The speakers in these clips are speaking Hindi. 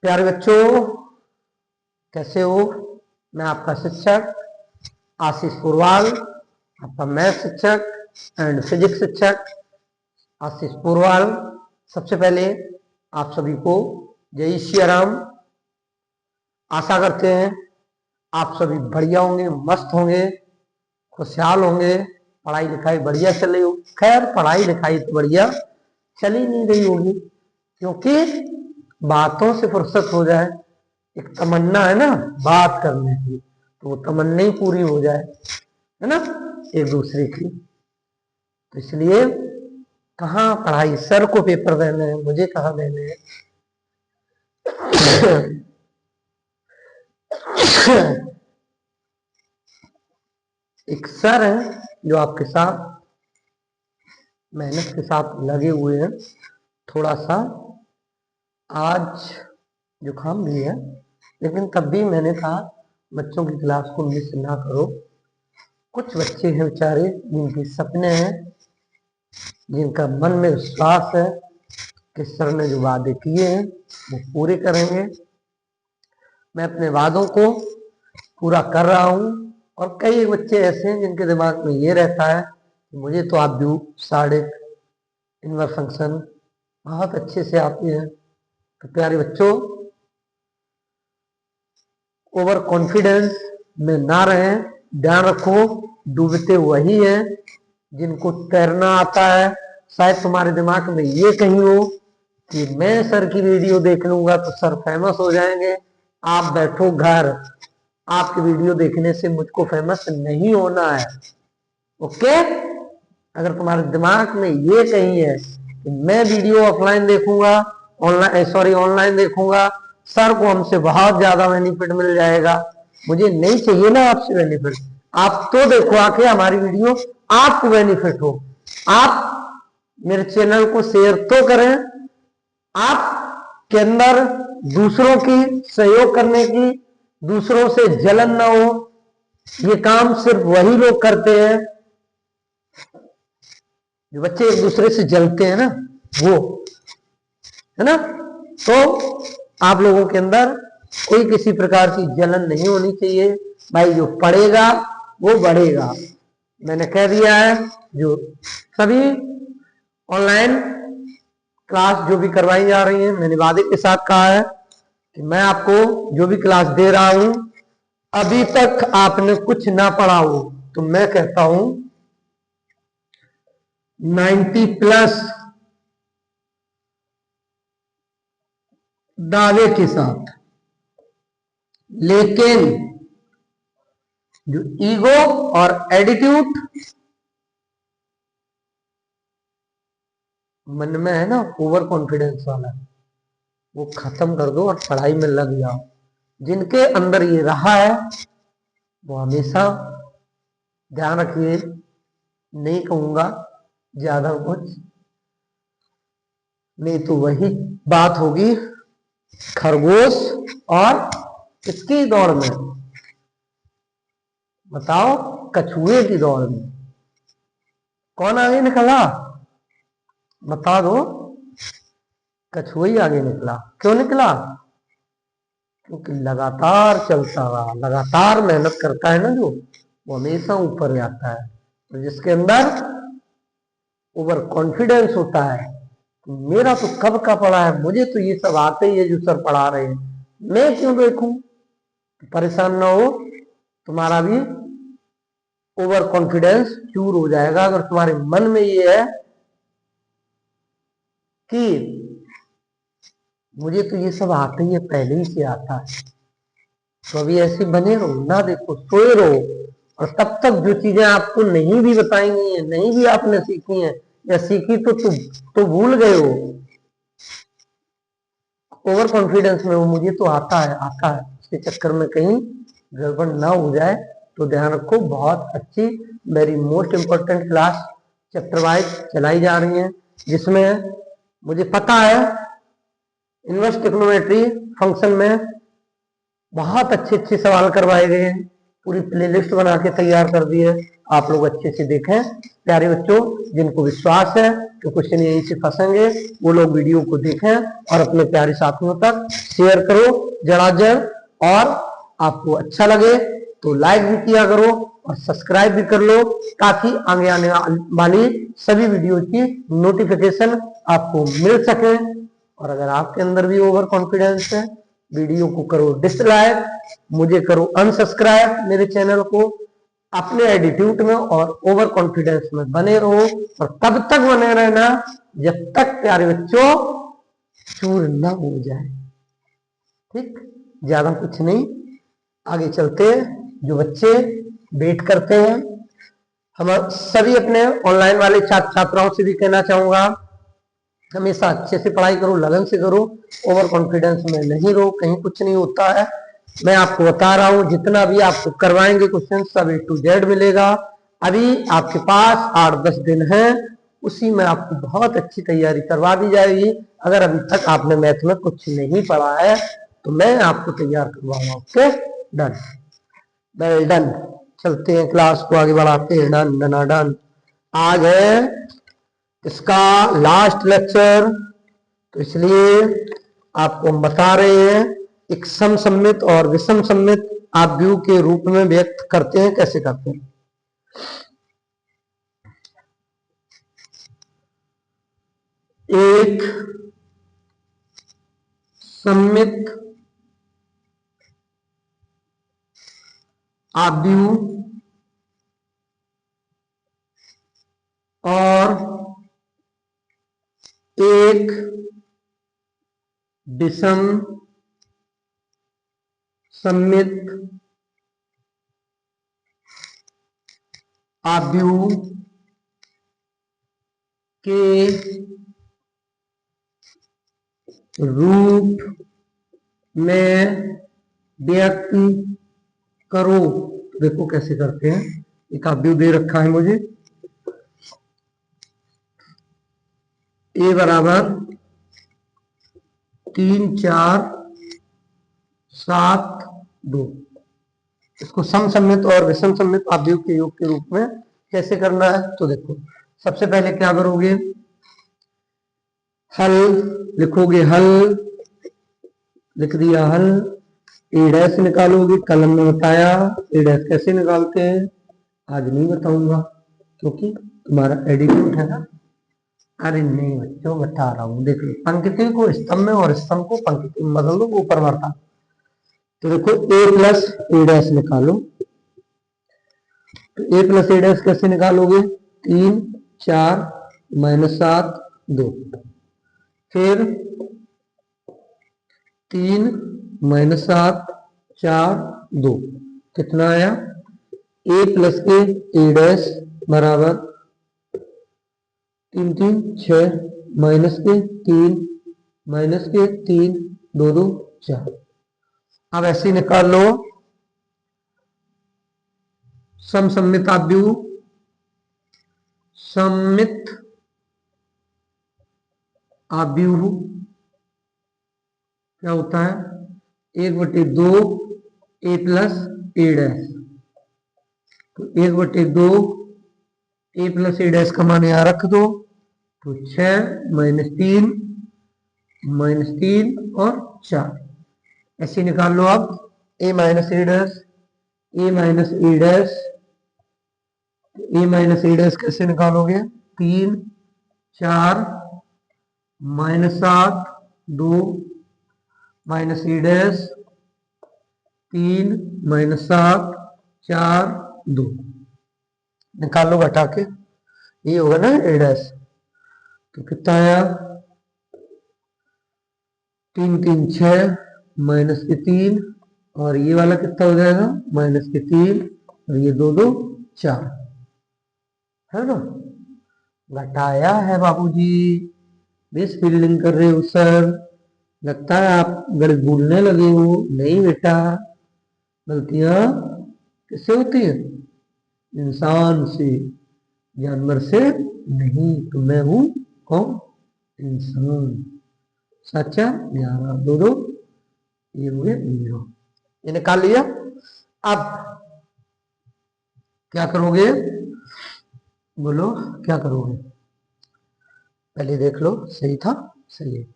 प्यारे बच्चों, कैसे हो? मैं आपका शिक्षक आशीष पुरवाल, आपका मैथ शिक्षक एंड फिजिक्स शिक्षक आशीष पुरवाल। सबसे पहले आप सभी को जय श्री राम। आशा करते हैं आप सभी बढ़िया होंगे, मस्त होंगे, खुशहाल होंगे, पढ़ाई लिखाई बढ़िया चल रही हो। खैर, पढ़ाई लिखाई तो बढ़िया चल ही नहीं रही होगी, क्योंकि बातों से फुर्सत हो जाए, एक तमन्ना है ना बात करने की, तो वो तमन्ना ही पूरी हो जाए, है ना, एक दूसरे की। तो इसलिए कहाँ पढ़ाई, सर को पेपर देने हैं, मुझे कहाँ देने हैं। एक सर है जो आपके साथ मेहनत के साथ लगे हुए हैं। थोड़ा सा आज जुकाम भी है, लेकिन तब भी मैंने कहा बच्चों की क्लास को मिस ना करो। कुछ बच्चे हैं बेचारे जिनके सपने हैं, जिनका मन में विश्वास है कि सर ने जो वादे किए हैं वो पूरे करेंगे। मैं अपने वादों को पूरा कर रहा हूँ, और कई बच्चे ऐसे हैं जिनके दिमाग में ये रहता है कि मुझे तो आप भी साढ़े इनवर्स फंक्शन बहुत अच्छे से आते हैं। तो प्यारे बच्चों, ओवर कॉन्फिडेंस में ना रहें। ध्यान रखो, डूबते वही है जिनको तैरना आता है। शायद तुम्हारे दिमाग में ये कहीं हो कि मैं सर की वीडियो देख लूंगा तो सर फेमस हो जाएंगे। आप बैठो घर, आपकी वीडियो देखने से मुझको फेमस नहीं होना है। ओके? अगर तुम्हारे दिमाग में ये कहीं है कि मैं वीडियो ऑफलाइन देखूंगा, ऑनलाइन देखूंगा, सर को हमसे बहुत ज्यादा बेनिफिट मिल जाएगा, मुझे नहीं चाहिए ना आपसे बेनिफिट। आप तो देखो आके हमारी वीडियो, आपको बेनिफिट हो। आप मेरे चैनल को शेयर तो करें। आप के अंदर दूसरों की सहयोग करने की, दूसरों से जलन ना हो, ये काम सिर्फ वही लोग करते हैं जो बच्चे एक दूसरे से जलते हैं ना, वो, है ना। तो आप लोगों के अंदर कोई किसी प्रकार की जलन नहीं होनी चाहिए भाई। जो पढ़ेगा वो बढ़ेगा। मैंने कह दिया है, जो सभी ऑनलाइन क्लास जो भी करवाई जा रही है, मैंने वादे के साथ कहा है कि मैं आपको जो भी क्लास दे रहा हूं, अभी तक आपने कुछ ना पढ़ा हो तो मैं कहता हूं 90+ दावे के साथ। लेकिन जो ईगो और एटीट्यूड मन में है ना, ओवर कॉन्फिडेंस वाला, वो खत्म कर दो और पढ़ाई में लग जाओ। जिनके अंदर ये रहा है वो हमेशा ध्यान रखिए, नहीं कहूंगा ज्यादा कुछ, नहीं तो वही बात होगी खरगोश और किसकी दौड़ में, बताओ, कछुए की दौड़ में। कौन आगे निकला बता दो? कछुआ ही आगे निकला। क्यों निकला? क्योंकि लगातार चलता रहा, लगातार मेहनत करता है ना जो, वो हमेशा ऊपर जाता है। तो जिसके अंदर ओवर कॉन्फिडेंस होता है, तो मेरा तो कब का पढ़ा है, मुझे तो ये सब आते ही है जो सर पढ़ा रहे हैं, मैं क्यों देखूं। परेशान ना हो, तुम्हारा भी ओवर कॉन्फिडेंस चूर हो जाएगा। अगर तुम्हारे मन में ये है कि मुझे तो ये सब आता ही है, पहले ही से आता है, तो अभी ऐसे बने रहो ना, देखो, सोए रहो। और तब तक जो चीजें आपको नहीं भी बताएंगी है, नहीं भी आपने सीखी है, या सीखी तो भूल गए हो। ओवर कॉन्फिडेंस में वो मुझे तो आता है, इसके चक्कर में कहीं गड़बड़ ना हो जाए। तो ध्यान रखो, बहुत अच्छी, very most important class chapter wise चलाई जा रही है, जिसमें मुझे पता है इनवर्स ट्रिग्नोमेट्री फंक्शन में बहुत अच्छे अच्छे सवाल करवाए गए हैं। पूरी प्लेलिस्ट बना के तैयार कर दी है, आप लोग अच्छे से देखें। प्यारे बच्चों, जिनको विश्वास है कि क्वेश्चन यहीं से फंसेंगे, वो लोग वीडियो को देखें और अपने प्यारे साथियों तक शेयर करो जड़ाजड़। और आपको अच्छा लगे तो लाइक भी किया करो और सब्सक्राइब भी कर लो, ताकि आगे आने वाली सभी वीडियो की नोटिफिकेशन आपको मिल सके। और अगर आपके अंदर भी ओवर कॉन्फिडेंस है, वीडियो को करो डिसलाइक, मुझे करो अनसब्सक्राइब, मेरे चैनल को। अपने एटीट्यूड में और ओवर कॉन्फिडेंस में बने रहो, और तब तक बने रहना जब तक प्यारे बच्चों चूर न हो जाए। ठीक, ज्यादा कुछ नहीं, आगे चलते हैं। जो बच्चे वेट करते हैं, हम सभी अपने ऑनलाइन वाले छात्र छात्राओं से भी कहना चाहूंगा, हमेशा अच्छे से पढ़ाई करो, लगन से करो, ओवर कॉन्फिडेंस में नहीं रहो, कहीं कुछ नहीं होता है। मैं आपको बता रहा हूं, जितना भी आपको करवाएंगे क्वेश्चन सब A to Z मिलेगा। अभी आपके पास 8-10 दिन है, उसी में आपको बहुत अच्छी तैयारी करवा दी जाएगी। अगर अभी तक आपने मैथ में कुछ नहीं पढ़ा है तो मैं आपको तैयार करवाऊंगा। Okay, done, well done. चलते हैं, क्लास को आगे बढ़ाते हैं। डन डना डन। आज है इसका लास्ट लेक्चर, तो इसलिए आपको हम बता रहे हैं एक समसम्मित और विषम सम्मित आप व्यू के रूप में व्यक्त करते हैं, कैसे करते हैं। एक सम्मित आव्यूह और एक विषम सम्मित आव्यूह के रूप में व्यक्त करो। देखो कैसे करते हैं, एक आव्यूह दे रखा है मुझे, ए बराबर 3, 4, 7, 2। इसको समसम्मित और विषम सम्मित आव्यूह के योग के रूप में कैसे करना है, तो देखो सबसे पहले क्या करोगे, हल लिखोगे, हल लिख दिया, हल ए डैश निकालोगे, कलम में बताया ए डैश कैसे निकालते हैं, आज नहीं बताऊंगा क्योंकि तुम्हारा एटीट्यूड है ना। अरे नहीं बच्चों, बता रहा हूं, देखो पंक्ति को स्तंभ में और स्तंभ को पंक्ति में बदल दो, ऊपर बढ़ता। तो देखो ए प्लस ए डैश निकालो, तो ए प्लस ए डैश कैसे निकालोगे, 3, 4 -7, 2। फिर 3 -7 4 2 कितना आया, ए प्लस ए डैश बराबर 3 3 6 माइनस के 3 2 2 4। अब ऐसे ही निकाल लो समसम्मित आव्यूह, सम्मित आव्यूह क्या होता है, 1/2 ए प्लस ए डैश, तो 1/2 ए प्लस ए डैश का मान यहां रख दो, तो 6 -3 और 4। ऐसे निकाल लो आप ए माइनस ए डैश, ए माइनस ए डैश, ए माइनस ए डैश कैसे निकालोगे, 3 4 -7 2 माइनस ए डैश, 3 -7 4 2 निकाल लो घटा के, ये होगा ना ए डैश, तो कितना आया, 3 3 6 माइनस के 3, और ये वाला कितना हो जाएगा, माइनस के 3, और ये 2 2 4 है ना। घटाया है बाबूजी, बेस फील्डिंग कर रहे हो सर, लगता है आप गणित भूलने लगे हो। नहीं बेटा, गलतियां किससे होती है, इंसान से, जानवर से नहीं। तो मैं हूं कौन, इंसान। सच्चा 11 2 2, ये हो गया 0, ये निकाल लिया। अब क्या करोगे, बोलो क्या करोगे, पहले देख लो सही था, सही है।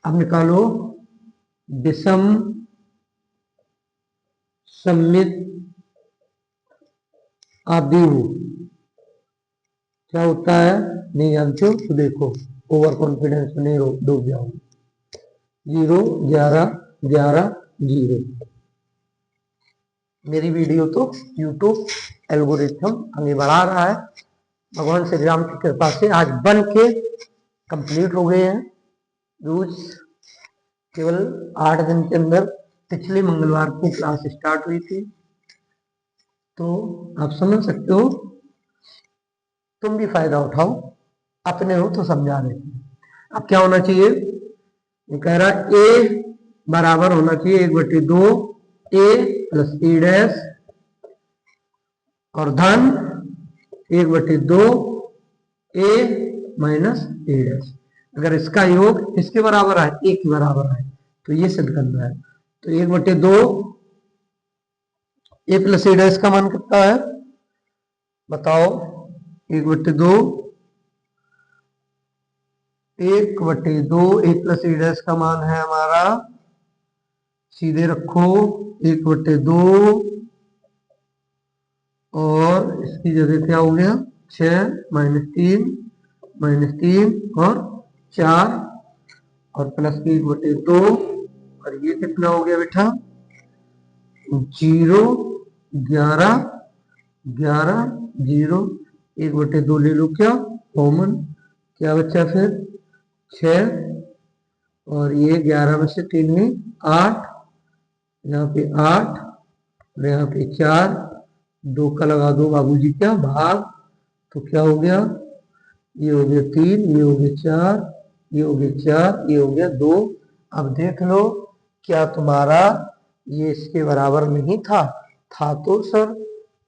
अब निकालो विषम सममित आव्यूह क्या होता है, नहीं जानते हो तो देखो, ओवर कॉन्फिडेंस में नहीं डूब जाओगे। 0 11 11 0। मेरी वीडियो तो यूट्यूब एल्गोरिथम आगे बढ़ा रहा है, भगवान श्री राम की कृपा से आज बन के कंप्लीट हो गए हैं रोज, केवल 8 दिन के अंदर। पिछले मंगलवार को क्लास स्टार्ट हुई थी, तो आप समझ सकते हो, तुम भी फायदा उठाओ, अपने हो तो समझा देते हैं। अब क्या होना चाहिए, ये कह रहा ए बराबर होना चाहिए 1/2 ए प्लस ए डैश और धन 1/2 ए माइनस ए डैश। अगर इसका योग इसके बराबर है, ए के बराबर है, तो ये सिद्ध करना है। तो 1/2 ए प्लस ए डैश का मान कितना है बताओ, 1/2 1/2 ए प्लस ए डैश का मान है हमारा, सीधे रखो 1/2 और इसकी जगह क्या हो गया 6 -3 और 4 और प्लस 1/2 और ये कितना हो गया बेटा 0 11 11 0। 1/2 ले लो क्या कॉमन, क्या बचा फिर 6 और ये 11 में से 3 में 8, यहाँ पे 8 और यहाँ पे 4, 2 का लगा दो बाबूजी क्या भाग, तो क्या हो गया, ये हो गया 3, ये हो गया 4, ये हो गया 4, ये हो गया 2। अब देख लो क्या तुम्हारा ये इसके बराबर नहीं था, था तो सर,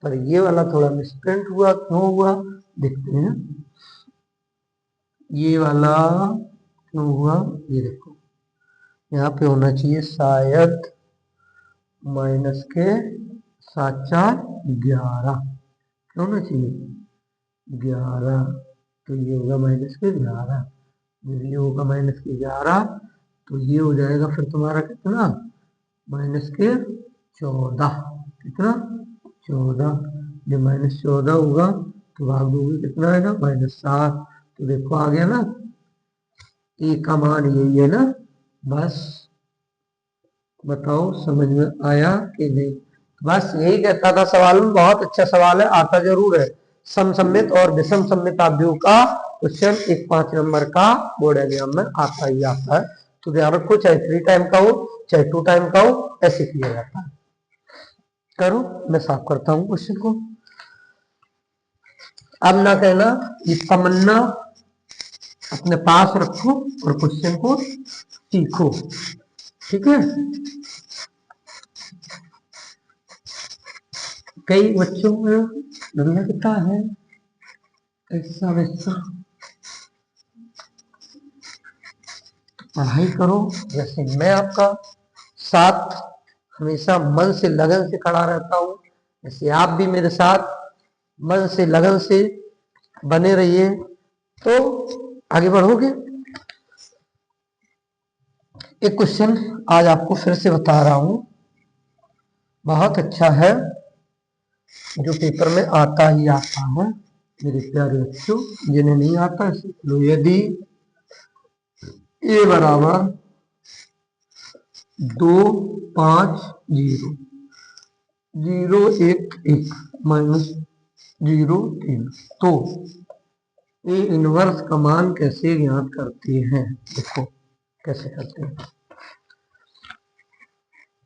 पर ये वाला थोड़ा मिसप्रिंट हुआ, क्यों हुआ देखते हैं। ये वाला क्यों हुआ, ये देखो यहाँ पे होना चाहिए शायद माइनस के 7 4 11, क्या होना चाहिए 11, तो ये होगा माइनस के 11, जब ये होगा माइनस के 11 तो ये हो जाएगा फिर तुम्हारा कितना माइनस के 14, कितना 14, जब -14 होगा तो भाग दोगे कितना आएगा -7, तो देखो आ गया ना, ए का मान यही है ना, बस बताओ समझ में आया कि नहीं। बस यही कहता था सवाल में, बहुत अच्छा सवाल है, आता जरूर है, समसम्मित और विषम सम्मित आव्यूह का क्वेश्चन एक 5 नंबर का बोर्ड एग्जाम में आता ही आता है, तो ध्यान रखो, चाहे 3 टाइम का हो चाहे 2 टाइम का हो, ऐसे किया जाता है। करो मैं साफ करता हूं क्वेश्चन को, अब ना कहना ये तमन्ना अपने पास रखो और क्वेश्चन को सीखो, ठीक है। कई बच्चों में लगता है ऐसा वैसा, पढ़ाई करो जैसे मैं आपका साथ हमेशा मन से लगन से खड़ा रहता हूँ, जैसे आप भी मेरे साथ मन से लगन से बने रहिए तो आगे बढ़ोगे। एक क्वेश्चन आज आपको फिर से बता रहा हूं, बहुत अच्छा है, जो पेपर में आता ही आता है मेरे प्यारे बच्चों, जिन्हें नहीं आता सीख लो। यदि ए बराबर 2 5 0 0 1 1 -0 3, तो ए इनवर्स का मान कैसे ज्ञात करते हैं, देखो कैसे करते हैं।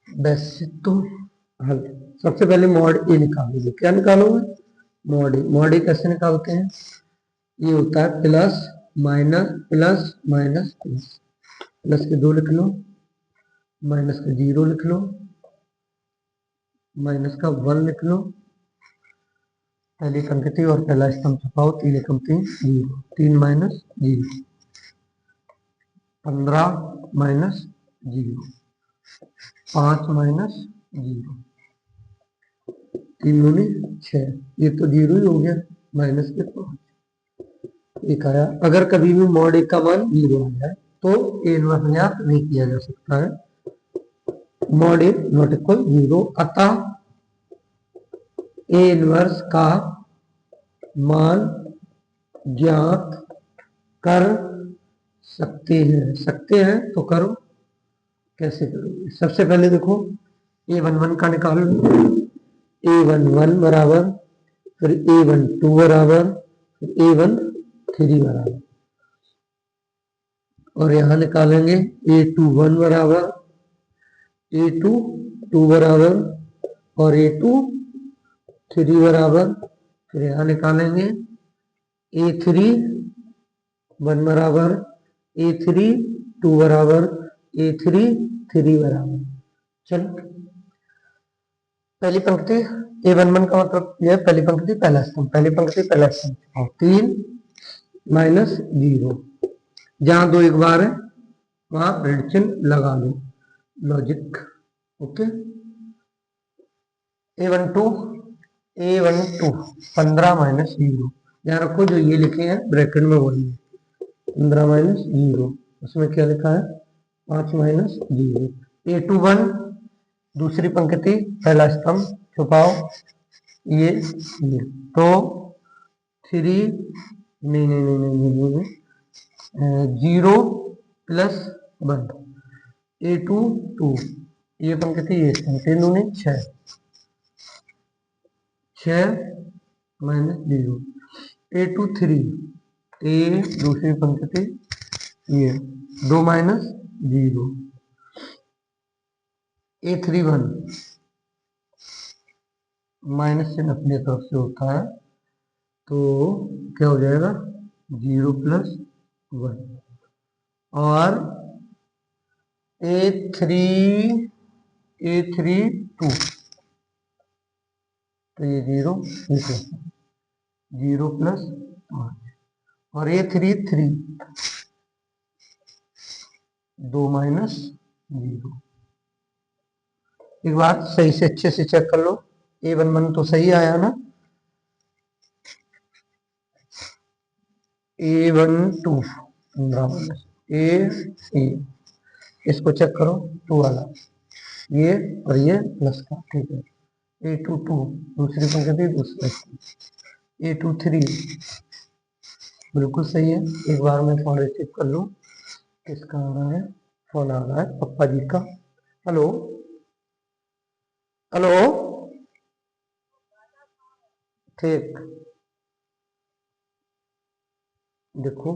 वैसे तो हल सबसे पहले मॉड ए निकालोगे, क्या निकालोगे मॉड ए। मॉड ए कैसे निकालते हैं, ये होता है plus minus plus minus plus, plus के 2 लिख लो, माइनस का 0 लिख लो, माइनस का 1 लिख लो, पहली पंक्ति और पहला स्तंभ छपाओ, 3 एकम 3 0, 3 माइनस 0, 15 माइनस 0, 5 माइनस 0, 3 दूनी 6, ये तो 0 ही हो गया, माइनस के 5 एक आया। अगर कभी भी मॉड 1 का मान 0 आ जाए तो ए इनवर्स ज्ञात नहीं किया जा सकता है, मॉड ए नॉट इक्वल 0। अतः ए इनवर्स का मान ज्ञात कर सकते हैं तो करो। कैसे करोगे? सबसे पहले देखो a11 का निकाल लो, a11 बराबर, फिर a12 बराबर, फिर a13 बराबर, और यहां निकालेंगे a21 बराबर, a22 बराबर और a23 बराबर, फिर यहां निकालेंगे a31 बराबर, a32 बराबर, a33 बराबर। चलो पहली पंक्ति a11 का मतलब यह पहली पंक्ति पहला स्तंभ, पहली पंक्ति पहला स्तंभ, 3 माइनस 0, जहां 2 एक बार है वहां ऋण चिन्ह लगा लो, लॉजिक। ओके, a12 15 माइनस 0, यहाँ रखो जो ये लिखे हैं ब्रैकेट में वही है, 15 माइनस 0, उसमें क्या लिखा है 5 माइनस 0। a21 दूसरी पंक्ति पहला स्तंभ छुपाओ, ये तो 3 नहीं 0 प्लस 1, a22 ये पंक्ति ये 3 दूनी 6 माइनस 0, a23 ए दूसरी पंक्ति ये 2 माइनस 0, a31 माइनस चिन्ह अपनी तरफ से होता है तो क्या हो जाएगा 0 प्लस 1, और a32 तो ये 0 प्लस 5, और a33 2 माइनस 0। एक बार सही से अच्छे से चेक कर लो, a11 तो सही आया ना, a12 a इसको चेक करो 2 वाला, ये और ये प्लस का, ठीक है। a22 दूसरी पंक्ति दूसरा, a23 बिल्कुल सही है। एक बार मैं फोन रिसीव कर लूँ, किसका आ रहा है? फोन आ रहा है पप्पा जी का। हेलो हेलो, ठीक, देखो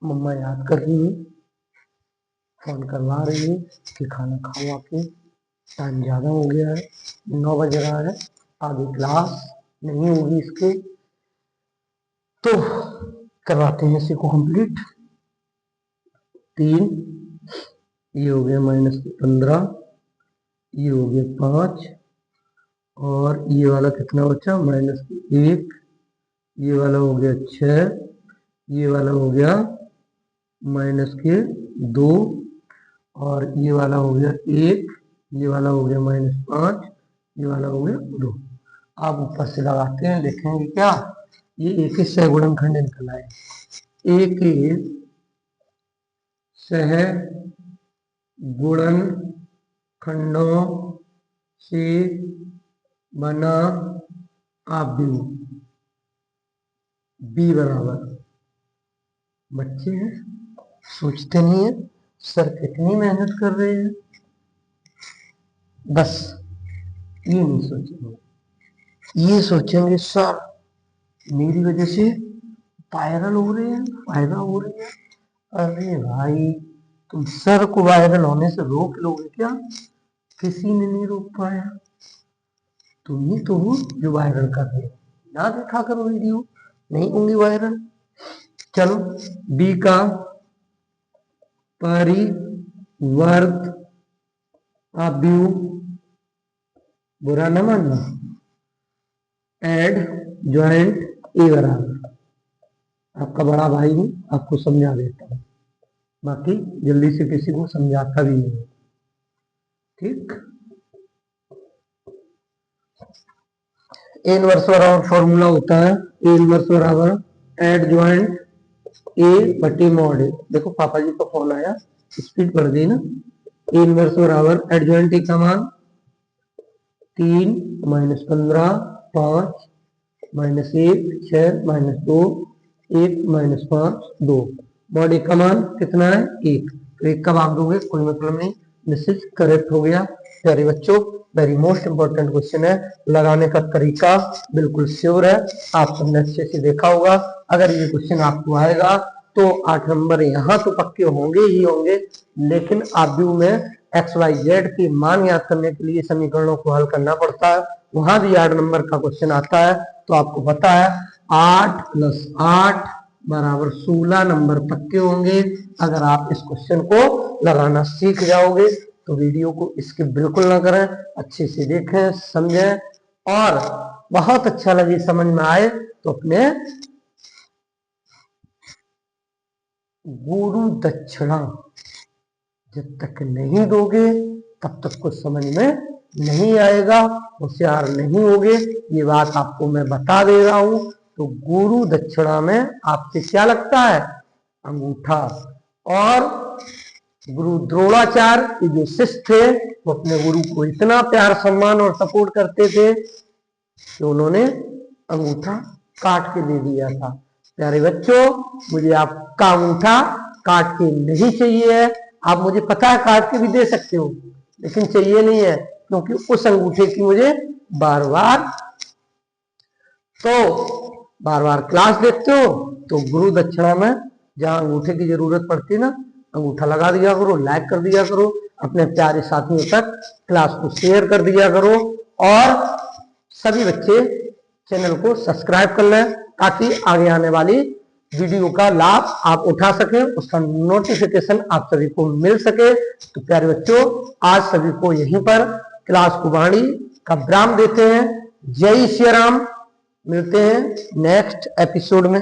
मम्मा याद कर रही है, फोन करवा रही है कि खाना खाओ आके, टाइम ज़्यादा हो गया है, 9 बज रहा है, आगे क्लास नहीं होगी इसके, तो करवाते हैं इसी को कंप्लीट। 3 ये हो गया माइनस 15, ये हो गया 5, और ये वाला कितना बचा माइनस 1, ये वाला हो गया 6, ये वाला हो गया माइनस के 2, और ये वाला हो गया 1, ये वाला हो गया माइनस 5, ये वाला हो गया 2। आप ऊपर से लगाते हैं, देखेंगे क्या ये एक ही सह गुणनखंड निकल आए, एक ही सह गुणनखंडों से बना आव्यूह बी बराबर, बच्चे हैं सोचते नहीं है सर कितनी मेहनत कर रहे हैं, बस ये नहीं सोचेंगे, ये सोचेंगे सर मेरी वजह से वायरल हो रहे हैं, फायदा हो रही है। अरे भाई तुम सर को वायरल होने से रोक लोगे क्या? किसी ने नहीं रोक पाया, तुम ही तो हो जो वायरल कर रहे हो। ना देखा करो वीडियो, नहीं होंगी वायरल। चलो बी का परिवर्त आव्यूह, बुरा न मानना, एड ज्वाइंट ए बराबर, आपका बड़ा भाई हूं, आपको समझा देता हूं, बाकी जल्दी से किसी को समझाता भी नहीं, ठीक। ए इनवर्स बराबर फॉर्मूला होता है ए इनवर्स बराबर एडजॉइंट ए बटी मॉड ए। देखो पापा जी का फोन आया, स्पीड बढ़ गई ना। ए इनवर्स बराबर एडजॉइंट ए का मान 3 minus 15 5 minus 1 6 minus 2 1 minus 5 2। Mod A का मान कितना है 1, तो 1 का भाग दोगे कोई मतलब नहीं, मैसेज करेक्ट हो गया। प्यारे बच्चों वेरी मोस्ट इंपॉर्टेंट क्वेश्चन है, लगाने का तरीका बिल्कुल श्योर है, आप सबने अच्छे से देखा होगा। अगर ये क्वेश्चन आपको आएगा तो 8 नंबर यहाँ तो पक्के होंगे ही होंगे, लेकिन आप व्यू में XYZ की मान याद करने के लिए समीकरणों को हल करना पड़ता है, वहां भी 8 नंबर का क्वेश्चन आता है। तो आपको पता है 8 + 8 बराबर 16 नंबर पक्के होंगे अगर आप इस क्वेश्चन को लगाना सीख जाओगे। तो वीडियो को स्किप बिल्कुल ना करें, अच्छे से देखें समझें, और बहुत अच्छा लगे समझ में आए तो अपने गुरु दक्षिणा जब तक नहीं दोगे तब तक कुछ समझ में नहीं आएगा, होशियार नहीं होगे, ये बात आपको मैं बता दे रहा हूं। तो गुरु दक्षिणा में आपसे क्या लगता है अंगूठा। और गुरु द्रोणाचार्य जो शिष्य थे वो अपने गुरु को इतना प्यार सम्मान और सपोर्ट करते थे कि उन्होंने अंगूठा काट के दे दिया था। प्यारे बच्चों मुझे आपका अंगूठा काट के नहीं चाहिए है, आप मुझे पता है काट के भी दे सकते हो लेकिन चाहिए नहीं है, क्योंकि उस अंगूठे की मुझे बार बार क्लास देखते हो तो गुरु दक्षिणा में जहां अंगूठे की जरूरत पड़ती है ना, अंगूठा लगा दिया करो, लाइक कर दिया करो, अपने प्यारे साथियों तक क्लास को शेयर कर दिया करो, और सभी बच्चे चैनल को सब्सक्राइब कर लें ताकि आगे आने वाली वीडियो का लाभ आप उठा सके, उसका नोटिफिकेशन आप सभी को मिल सके। तो प्यारे बच्चों आज सभी को यहीं पर क्लास को वाणी का विराम देते हैं। जय श्री राम, मिलते हैं नेक्स्ट एपिसोड में।